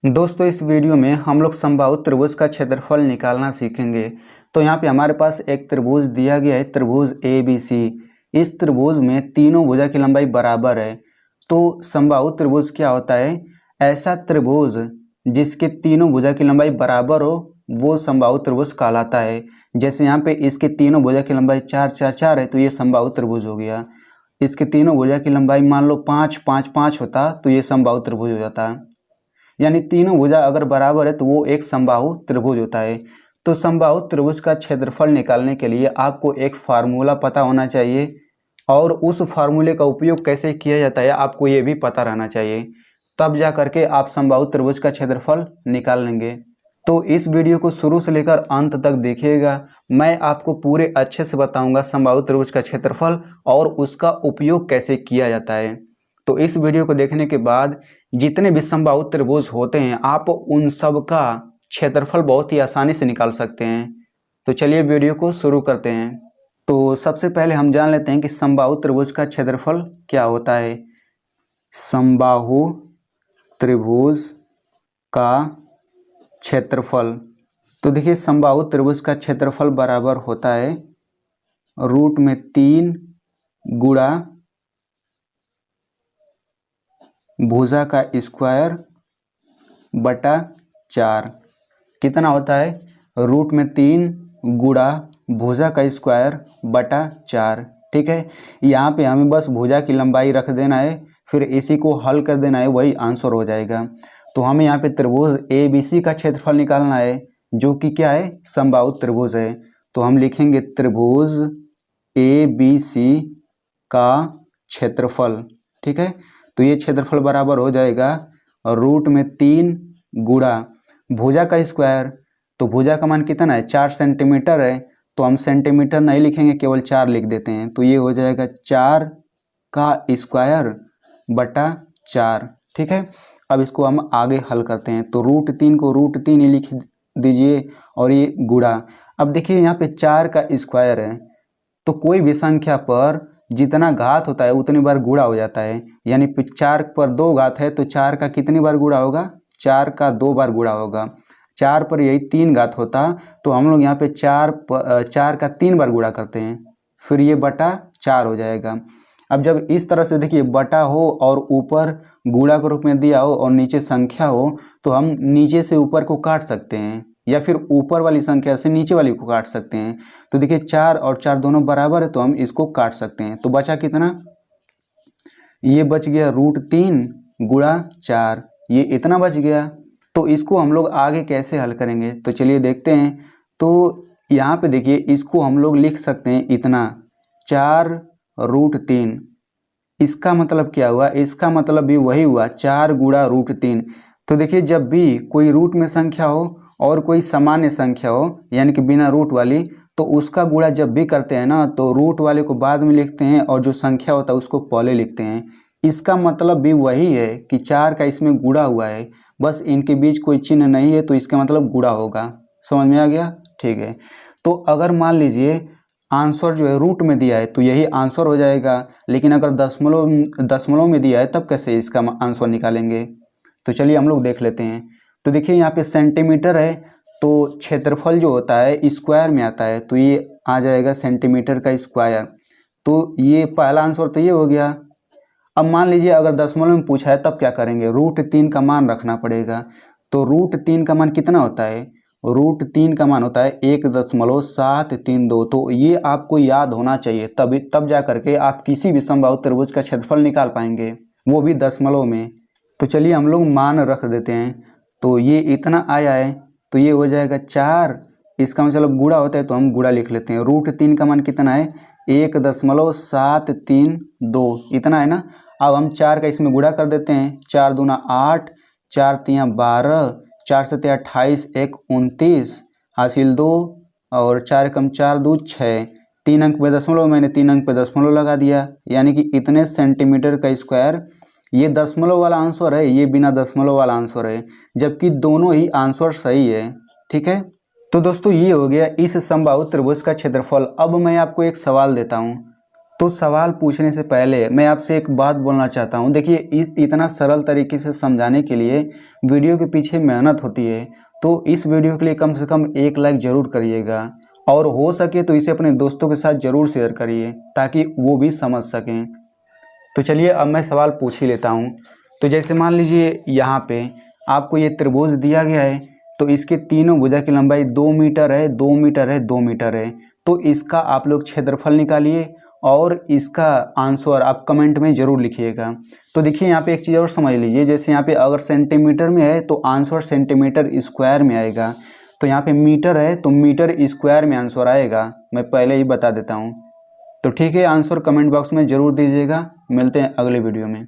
दोस्तों इस वीडियो में हम लोग समबाहु त्रिभुज का क्षेत्रफल निकालना सीखेंगे। तो यहाँ पे हमारे पास एक त्रिभुज दिया गया है, त्रिभुज ABC। इस त्रिभुज में तीनों भुजा की लंबाई बराबर है। तो समबाहु त्रिभुज क्या होता है? ऐसा त्रिभुज जिसके तीनों भुजा की लंबाई बराबर हो वो समबाहु त्रिभुज कहलाता है। जैसे यहाँ पे इसके तीनों भुजा की लंबाई 4 4 4 है तो ये समबाहु त्रिभुज हो गया। इसके तीनों भुजा की लंबाई मान लो 5 5 5 होता तो ये समबाहु त्रिभुज हो जाता। यानी तीनों भुजा अगर बराबर है तो वो एक समबाहु त्रिभुज होता है। तो समबाहु त्रिभुज का क्षेत्रफल निकालने के लिए आपको एक फार्मूला पता होना चाहिए और उस फार्मूले का उपयोग कैसे किया जाता है आपको ये भी पता रहना चाहिए। तब जा करके आप समबाहु त्रिभुज का क्षेत्रफल निकाल लेंगे। तो इस वीडियो को शुरू से लेकर अंत तक देखिएगा। मैं आपको पूरे अच्छे से बताऊंगा समबाहु त्रिभुज का क्षेत्रफल और उसका उपयोग कैसे किया जाता है। तो इस वीडियो को देखने के बाद जितने भी समबाहु त्रिभुज होते हैं आप उन सब का क्षेत्रफल बहुत ही आसानी से निकाल सकते हैं। तो चलिए वीडियो को शुरू करते हैं। तो सबसे पहले हम जान लेते हैं कि समबाहु त्रिभुज का क्षेत्रफल क्या होता है। समबाहु त्रिभुज का क्षेत्रफल, तो देखिए समबाहु त्रिभुज का क्षेत्रफल बराबर होता है रूट में 3 गुणा भुजा का स्क्वायर बटा 4। कितना होता है? रूट में 3 गुणा भुजा का स्क्वायर बटा 4। ठीक है, यहाँ पे हमें बस भुजा की लंबाई रख देना है, फिर इसी को हल कर देना है, वही आंसर हो जाएगा। तो हमें यहाँ पे त्रिभुज ABC का क्षेत्रफल निकालना है जो कि क्या है? समबाहु त्रिभुज है। तो हम लिखेंगे त्रिभुज ABC का क्षेत्रफल। ठीक है, तो ये क्षेत्रफल बराबर हो जाएगा रूट में 3 गुणा भुजा का स्क्वायर। तो भुजा का मान कितना है? 4 सेंटीमीटर है, तो हम सेंटीमीटर नहीं लिखेंगे, केवल 4 लिख देते हैं। तो ये हो जाएगा 4 का स्क्वायर बटा 4। ठीक है, अब इसको हम आगे हल करते हैं। तो रूट 3 को रूट 3 ही लिख दीजिए और ये गुणा। अब देखिए यहाँ पे 4 का स्क्वायर है, तो कोई भी संख्या पर जितना घात होता है उतनी बार गुणा हो जाता है। यानी 4 पर 2 घात है तो 4 का कितनी बार गुणा होगा? 4 का 2 बार गुणा होगा। 4 पर यही 3 घात होता तो हम लोग यहाँ पे 4 का 3 बार गुणा करते हैं, फिर ये बटा 4 हो जाएगा। अब जब इस तरह से देखिए बटा हो और ऊपर गुणा के रूप में दिया हो और नीचे संख्या हो तो हम नीचे से ऊपर को काट सकते हैं या फिर ऊपर वाली संख्या से नीचे वाली को काट सकते हैं। तो देखिए 4 और 4 दोनों बराबर है तो हम इसको काट सकते हैं। तो बचा कितना? ये बच गया रूट 3 गुणा 4, ये इतना बच गया। तो इसको हम लोग आगे कैसे हल करेंगे तो चलिए देखते हैं। तो यहाँ पे देखिए इसको हम लोग लिख सकते हैं इतना 4 रूट 3। इसका मतलब क्या हुआ? इसका मतलब भी वही हुआ 4 गुणा रूट 3। तो देखिए जब भी कोई रूट में संख्या हो और कोई सामान्य संख्या हो यानी कि बिना रूट वाली, तो उसका गुणा जब भी करते हैं ना तो रूट वाले को बाद में लिखते हैं और जो संख्या होता है उसको पहले लिखते हैं। इसका मतलब भी वही है कि 4 का इसमें गुणा हुआ है, बस इनके बीच कोई चिन्ह नहीं है तो इसका मतलब गुणा होगा। समझ में आ गया? ठीक है, तो अगर मान लीजिए आंसर जो है रूट में दिया है तो यही आंसर हो जाएगा, लेकिन अगर दशमलव में दिया है तब कैसे इसका आंसर निकालेंगे? तो चलिए हम लोग देख लेते हैं। तो देखिए यहाँ पे सेंटीमीटर है तो क्षेत्रफल जो होता है स्क्वायर में आता है, तो ये आ जाएगा सेंटीमीटर का स्क्वायर। तो ये पहला आंसर तो ये हो गया। अब मान लीजिए अगर दशमलव में पूछा है तब क्या करेंगे? रूट 3 का मान रखना पड़ेगा। तो रूट 3 का मान कितना होता है? रूट 3 का मान होता है 1.732। तो ये आपको याद होना चाहिए, तब जा करके आप किसी भी समबाहु त्रिभुज का क्षेत्रफल निकाल पाएंगे, वो भी दशमलव में। तो चलिए हम लोग मान रख देते हैं। तो ये इतना आया है तो ये हो जाएगा 4। इसका मतलब गुणा होता है तो हम गुणा लिख लेते हैं। रूट 3 का मान कितना है? 1.732, इतना है ना। अब हम 4 का इसमें गुणा कर देते हैं। 4 दूना 8, 4 तियाँ 12, 4 सत्ते 28, 1 29, हासिल 2 और 4 कम 4 2 6। 3 अंक पे दशमलव, मैंने 3 अंक पे दशमलव लगा दिया, यानी कि इतने सेंटीमीटर का स्क्वायर। ये दशमलव वाला आंसर है, ये बिना दशमलव वाला आंसर है, जबकि दोनों ही आंसर सही है। ठीक है, तो दोस्तों ये हो गया इस समबाहु त्रिभुज का क्षेत्रफल। अब मैं आपको एक सवाल देता हूँ। तो सवाल पूछने से पहले मैं आपसे एक बात बोलना चाहता हूँ। देखिए, इस इतना सरल तरीके से समझाने के लिए वीडियो के पीछे मेहनत होती है, तो इस वीडियो के लिए कम से कम एक लाइक ज़रूर करिएगा और हो सके तो इसे अपने दोस्तों के साथ ज़रूर शेयर करिए ताकि वो भी समझ सकें। तो चलिए अब मैं सवाल पूछ ही लेता हूँ। तो जैसे मान लीजिए यहाँ पे आपको ये त्रिभुज दिया गया है, तो इसके तीनों भुजा की लंबाई 2 मीटर है, 2 मीटर है, 2 मीटर है। तो इसका आप लोग क्षेत्रफल निकालिए और इसका आंसर आप कमेंट में ज़रूर लिखिएगा। तो देखिए यहाँ पे एक चीज़ और समझ लीजिए, जैसे यहाँ पे अगर सेंटीमीटर में है तो आंसर सेंटीमीटर स्क्वायर में आएगा, तो यहाँ पे मीटर है तो मीटर स्क्वायर में आंसर आएगा। मैं पहले ही बता देता हूँ। तो ठीक है, आंसर कमेंट बॉक्स में ज़रूर दीजिएगा। मिलते हैं अगले वीडियो में।